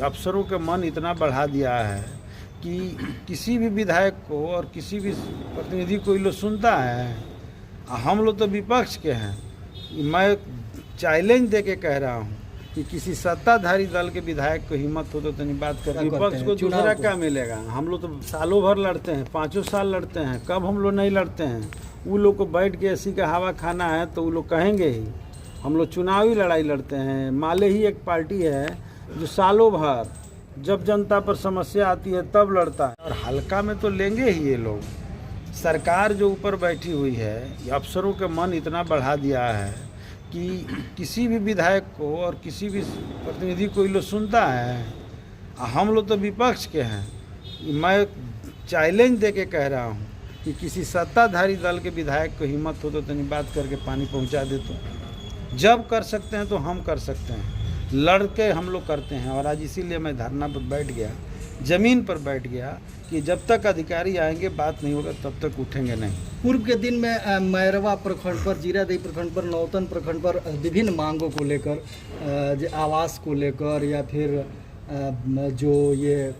अफसरों के मन इतना बढ़ा दिया है कि किसी भी विधायक को और किसी भी प्रतिनिधि को ये लोग सुनता है। हम लोग तो विपक्ष के हैं। मैं चैलेंज दे के कह रहा हूँ कि किसी सत्ताधारी दल के विधायक को हिम्मत हो तो तनी बात कर। विपक्ष को दूसरा क्या मिलेगा? हम लोग तो सालों भर लड़ते हैं, 5 साल लड़ते हैं। कब हम लोग नहीं लड़ते हैं? वो लोग को बैठ के ऐसी का हवा खाना है तो वो लोग कहेंगे ही। हम लोग चुनावी लड़ाई लड़ते हैं। माले ही एक पार्टी है जो सालों भर जब जनता पर समस्या आती है तब लड़ता है, और हल्का में तो लेंगे ही ये लोग। सरकार जो ऊपर बैठी हुई है, ये अफसरों के मन इतना बढ़ा दिया है कि किसी भी विधायक को और किसी भी प्रतिनिधि को ये लोग सुनता है। हम लोग तो विपक्ष के हैं। मैं चैलेंज दे के कह रहा हूँ कि किसी सत्ताधारी दल के विधायक को हिम्मत हो तो तनी बात करके पानी पहुँचा दे। तो जब कर सकते हैं तो हम कर सकते हैं, लड़ के हम लोग करते हैं। और आज इसीलिए मैं धरना पर बैठ गया, ज़मीन पर बैठ गया कि जब तक अधिकारी आएंगे बात नहीं होगा तब तक उठेंगे नहीं। पूर्व के दिन में मैरवा प्रखंड पर, जीरादेई प्रखंड पर, नौतन प्रखंड पर विभिन्न मांगों को लेकर, आवास को लेकर या फिर जो ये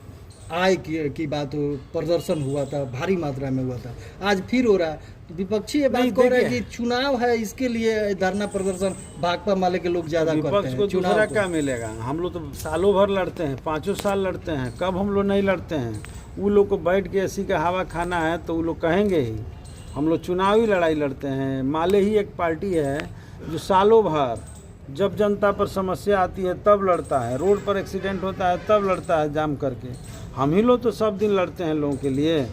आय की बात प्रदर्शन हुआ था, भारी मात्रा में हुआ था। आज फिर हो रहा है। तो विपक्षी ये बात कर रहे हैं कि चुनाव है, इसके लिए धरना प्रदर्शन भाकपा माले के लोग ज़्यादा करते हैं। विपक्ष को दूसरा क्या मिलेगा? हम लोग तो सालों भर लड़ते हैं, 5 साल लड़ते हैं। कब हम लोग नहीं लड़ते हैं? वो लोग को बैठ के ऐसी का हवा खाना है तो वो लोग कहेंगे ही। हम लोग चुनावी लड़ाई लड़ते हैं। माले ही एक पार्टी है जो सालों भर जब जनता पर समस्या आती है तब लड़ता है। रोड पर एक्सीडेंट होता है तब लड़ता है जाम करके। हम ही लोग तो सब दिन लड़ते हैं लोगों के लिए।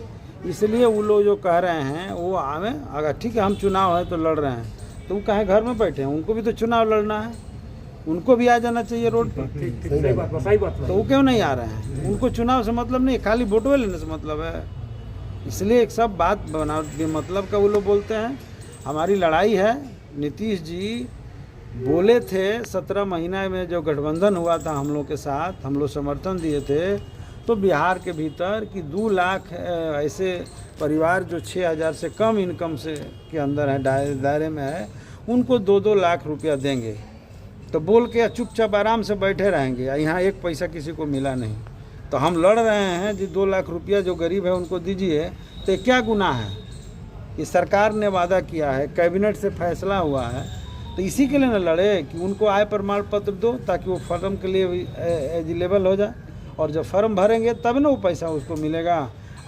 इसलिए वो लोग जो कह रहे हैं वो आवे, अगर ठीक है हम चुनाव है तो लड़ रहे हैं, तो वो कहें घर में बैठे हैं? उनको भी तो चुनाव लड़ना है, उनको भी आ जाना चाहिए रोड पर। सही बात। तो वो क्यों नहीं आ रहे हैं? उनको चुनाव से मतलब नहीं, खाली वोटवे लेने से मतलब है। इसलिए एक सब बात बना मतलब का वो लोग बोलते हैं। हमारी लड़ाई है। नीतीश जी बोले थे 17 महीना में जो गठबंधन हुआ था हम लोग के साथ, हम लोग समर्थन दिए थे, तो बिहार के भीतर कि 2 लाख ऐसे परिवार जो 6,000 से कम इनकम से के अंदर है, दायरे में है, उनको 2-2 लाख रुपया देंगे। तो बोल के चुपचाप आराम से बैठे रहेंगे। यहाँ 1 पैसा किसी को मिला नहीं। तो हम लड़ रहे हैं जी 2 लाख रुपया जो गरीब है उनको दीजिए। तो क्या गुनाह है? ये सरकार ने वादा किया है, कैबिनेट से फैसला हुआ है, तो इसी के लिए न लड़े कि उनको आय प्रमाण पत्र दो ताकि वो फॉर्म के लिए एलिजिबल हो जाए। और जब फॉर्म भरेंगे तब ना वो पैसा उसको मिलेगा।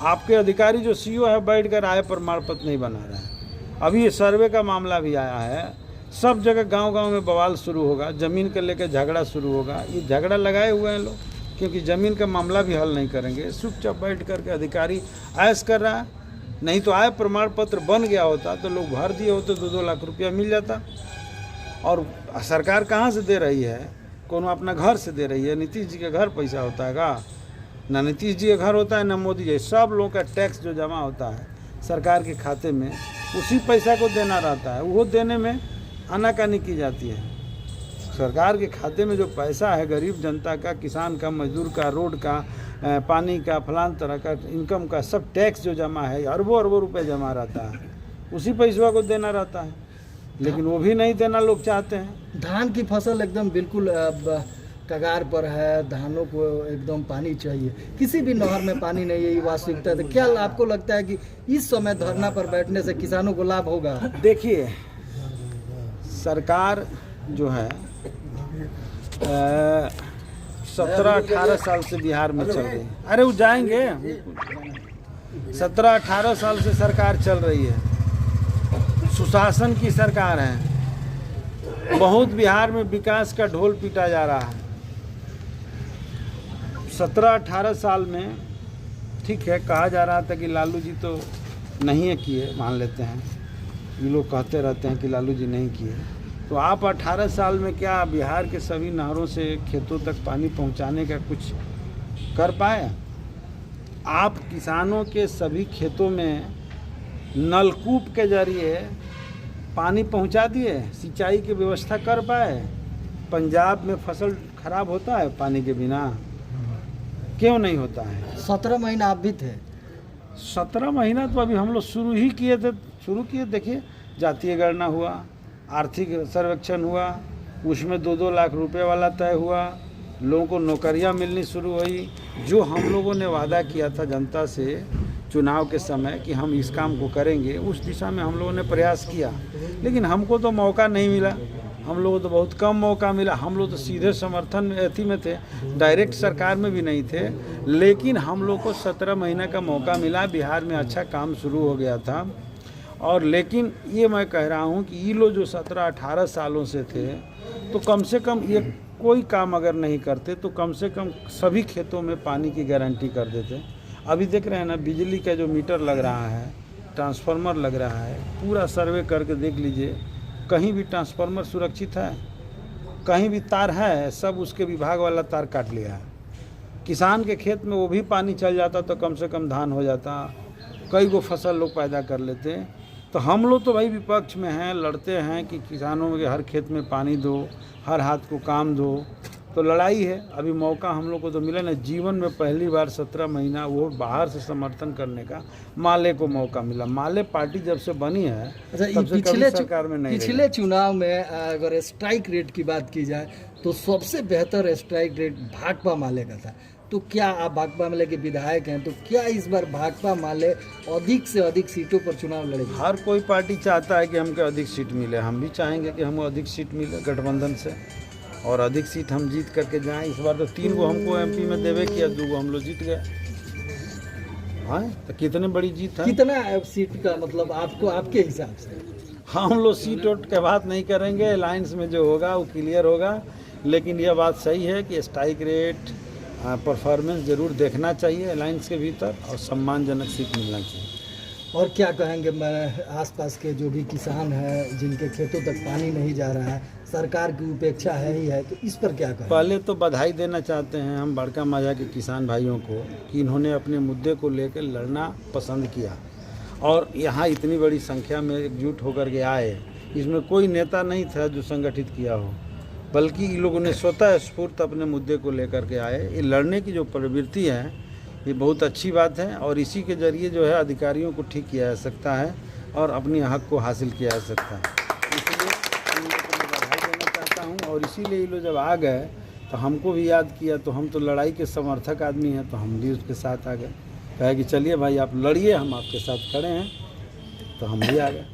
आपके अधिकारी जो सीईओ है बैठकर आय प्रमाण पत्र नहीं बना रहा है। अभी ये सर्वे का मामला भी आया है, सब जगह गांव-गांव में बवाल शुरू होगा, ज़मीन को लेकर झगड़ा शुरू होगा। ये झगड़ा लगाए हुए हैं लोग, क्योंकि ज़मीन का मामला भी हल नहीं करेंगे। चुपचाप बैठ करके अधिकारी ऐश कर रहा है। नहीं तो आय प्रमाण पत्र बन गया होता तो लोग भर दिए होते, 2-2 लाख रुपया मिल जाता। और सरकार कहाँ से दे रही है? कौन अपना घर से दे रही है? नीतीश जी के घर पैसा होता है का? ना नीतीश जी के घर होता है ना मोदी जी। सब लोगों का टैक्स जो जमा होता है सरकार के खाते में, उसी पैसा को देना रहता है। वो देने में आनाकानी की जाती है। सरकार के खाते में जो पैसा है गरीब जनता का, किसान का, मजदूर का, रोड का, पानी का, फलान तरह का इनकम का, सब टैक्स जो जमा है, अरबों रुपए जमा रहता है, उसी पैसों को देना रहता है। लेकिन वो भी नहीं देना लोग चाहते हैं। धान की फसल एकदम बिल्कुल कगार पर है, धानों को एकदम पानी चाहिए, किसी भी नहर में पानी नहीं है, ये वास्तविकता है। तो क्या आपको लगता है कि इस समय धरना पर बैठने से किसानों को लाभ होगा? देखिए, सरकार जो है 17-18 साल से बिहार में चल रही है। अरे वो जाएंगे, 17-18 साल से सरकार चल रही है, सुशासन की सरकार है। बहुत बिहार में विकास का ढोल पीटा जा रहा है। 17-18 साल में ठीक है, कहा जा रहा था कि लालू जी तो नहीं है किए, मान लेते हैं, ये लोग कहते रहते हैं कि लालू जी नहीं किए। तो आप 18 साल में क्या बिहार के सभी नहरों से खेतों तक पानी पहुंचाने का कुछ कर पाए? आप किसानों के सभी खेतों में नलकूप के जरिए पानी पहुंचा दिए, सिंचाई की व्यवस्था कर पाए? पंजाब में फसल खराब होता है पानी के बिना? क्यों नहीं होता है? 17 महीना आप भी थे। 17 महीना तो अभी हम लोग शुरू किए। देखिए, जातीय गणना हुआ, आर्थिक सर्वेक्षण हुआ, उसमें 2-2 लाख रुपए वाला तय हुआ, लोगों को नौकरियां मिलनी शुरू हुई। जो हम लोगों ने वादा किया था जनता से चुनाव के समय कि हम इस काम को करेंगे, उस दिशा में हम लोगों ने प्रयास किया, लेकिन हमको तो मौका नहीं मिला। हम लोगों को तो बहुत कम मौका मिला। हम लोग तो सीधे समर्थन में अथी में थे, डायरेक्ट सरकार में भी नहीं थे, लेकिन हम लोग को 17 महीने का मौका मिला। बिहार में अच्छा काम शुरू हो गया था। और लेकिन ये मैं कह रहा हूँ कि ये लोग जो 17-18 सालों से थे, तो कम से कम ये कोई काम अगर नहीं करते तो कम से कम सभी खेतों में पानी की गारंटी कर देते। अभी देख रहे हैं ना, बिजली का जो मीटर लग रहा है, ट्रांसफार्मर लग रहा है, पूरा सर्वे करके देख लीजिए, कहीं भी ट्रांसफार्मर सुरक्षित है, कहीं भी तार है, सब उसके विभाग वाला तार काट लिया है। किसान के खेत में वो भी पानी चल जाता तो कम से कम धान हो जाता, कई गो फसल लोग पैदा कर लेते। तो हम लोग तो भाई विपक्ष में हैं, लड़ते हैं कि किसानों के हर खेत में पानी दो, हर हाथ को काम दो। तो लड़ाई है। अभी मौका हम लोग को तो मिला ना, जीवन में पहली बार 17 महीना वो बाहर से समर्थन करने का माले को मौका मिला। माले पार्टी जब से बनी है तब से कभी सरकार में नहीं पिछले चुनाव में अगर स्ट्राइक रेट की बात की जाए तो सबसे बेहतर स्ट्राइक रेट भाकपा माले का था। तो क्या आप भाकपा माले के विधायक हैं, तो क्या इस बार भाकपा माले अधिक से अधिक सीटों पर चुनाव लड़ेगी? हर कोई पार्टी चाहता है कि हमको अधिक सीट मिले। हम भी चाहेंगे कि हमको अधिक सीट मिले गठबंधन से, और अधिक सीट हम जीत करके जाएं। इस बार तो 3 गो हमको एमपी में देवे किया, 2 गो हम लोग जीत गए। हाँ, तो कितने बड़ी जीत है। कितना सीट का मतलब आपको, आपके हिसाब से? हम लोग सीट वोट के बात नहीं करेंगे, अलायंस में जो होगा वो क्लियर होगा। लेकिन यह बात सही है कि स्ट्राइक रेट, परफॉर्मेंस जरूर देखना चाहिए अलायंस के भीतर, और सम्मानजनक सीट मिलना चाहिए। और क्या कहेंगे, मैं आसपास के जो भी किसान हैं जिनके खेतों तक पानी नहीं जा रहा है, सरकार की उपेक्षा है ही है, तो इस पर क्या कहें? पहले तो बधाई देना चाहते हैं हम बड़का माजा के किसान भाइयों को कि इन्होंने अपने मुद्दे को लेकर लड़ना पसंद किया, और यहाँ इतनी बड़ी संख्या में एकजुट होकर के आए। इसमें कोई नेता नहीं था जो संगठित किया हो, बल्कि इन लोगों ने स्वतः स्फूर्त अपने मुद्दे को लेकर के आए। ये लड़ने की जो प्रवृत्ति है, ये बहुत अच्छी बात है, और इसी के जरिए जो है अधिकारियों को ठीक किया जा सकता है और अपनी हक को हासिल किया जा सकता है। इसलिए इन लोगों को मैं बधाई देना चाहता हूँ। और इसीलिए ये लोग जब आ गए तो हमको भी याद किया, तो हम तो लड़ाई के समर्थक आदमी हैं, तो हम भी उसके साथ आ गए। कहे कि चलिए भाई आप लड़िए, हम आपके साथ खड़े हैं, तो हम भी आ गए।